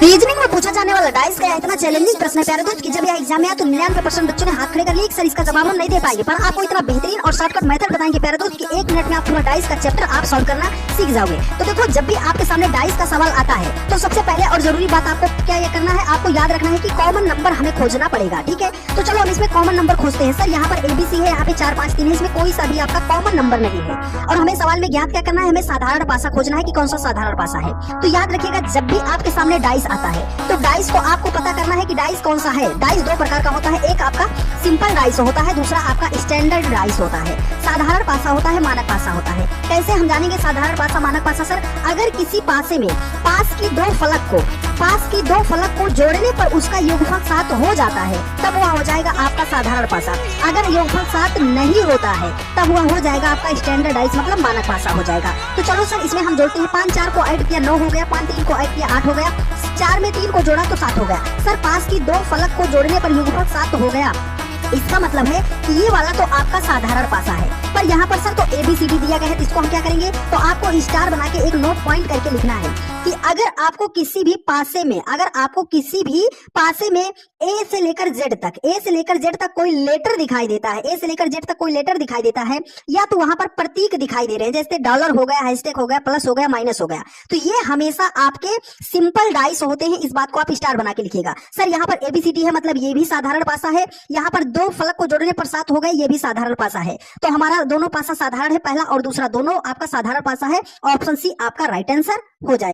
Reasoning में पूछा जाने वाला डाइस का इतना चैलेंजिंग प्रश्न है प्यारे दोस्त कि जब यह एग्जाम में आया तो 99% बच्चों ने हाथ खड़े कर लिए सर इसका जवाब हम नहीं दे पाएंगे, पर आपको इतना बेहतरीन और शॉर्टकट मेथड बताएंगे प्यारे दोस्त कि 1 मिनट में आप पूरा डाइस का चैप्टर आप सॉल्व करना सीख जाओगे। तो देखो, जब भी आपके सामने डाइस का सवाल आता है तो सबसे पहले और जरूरी बात आपको क्या ये करना है, आपको याद रखना है कि कॉमन नंबर हमें खोजना पड़ेगा। ठीक है, तो चलो हम इसमें कॉमन नंबर खोजते हैं। सर यहाँ पर ABC है, यहाँ पे 4 5 3 है, इसमें कोई सा भी आपका कॉमन नंबर नहीं है। और हमें सवाल में ज्ञात क्या करना है, हमें साधारण पासा खोजना है कि कौन सा साधारण पासा है। तो याद रखिएगा, जब भी आपके सामने डाइस आता है तो डाइस को आपको पता करना है कि डाइस कौन सा है। डाइस 2 प्रकार का होता है, एक आपका सिंपल डाइस होता है, दूसरा आपका स्टैंडर्ड डाइस होता है। साधारण पासा होता है, मानक पासा होता है। कैसे हम जानेंगे साधारण पासा मानक पासा? सर, अगर किसी पासे में पास की दो फलक को जोड़ने पर उसका योगफल 7 हो जाता है तब वह हो जाएगा आपका साधारण पासा। अगर योगफल 7 नहीं होता है तब वह हो जाएगा आपका स्टैंडर्ड डाइस, मतलब मानक पासा हो जाएगा। तो चलो सर, इसमें हम जोड़ते हैं। 5 4 को ऐड किया 9 हो गया, 5 3 को ऐड किया 8 हो गया, 4 में 3 को जोड़ा तो 7 हो गया। सर, पास की 2 फलक को जोड़ने पर योगफल 7 हो गया, इसका मतलब है कि ये वाला तो आपका साधारण पासा है। पर यहाँ पर सर तो ABCD दिया गया है, तो इसको हम क्या करेंगे, तो आपको स्टार बना के एक नोट पॉइंट करके लिखना है कि अगर आपको किसी भी पासे में A से लेकर Z तक कोई लेटर दिखाई देता है, A से लेकर Z तक कोई लेटर दिखाई देता है, या तो वहां पर प्रतीक दिखाई दे रहे हैं, जैसे डॉलर हो गया, हैशटैग हो गया, प्लस हो गया, माइनस हो गया, तो ये हमेशा आपके सिंपल डाइस होते हैं। इस बात को आप स्टार बना के लिखिएगा। सर, यहाँ पर ABCD है, मतलब ये भी साधारण पासा है। यहाँ पर 2 फलक को जोड़ने पर 7 हो गए, ये भी साधारण पासा है। तो हमारा दोनों पासा साधारण है, पहला और दूसरा दोनों आपका साधारण पासा है। ऑप्शन सी आपका राइट आंसर हो जाए।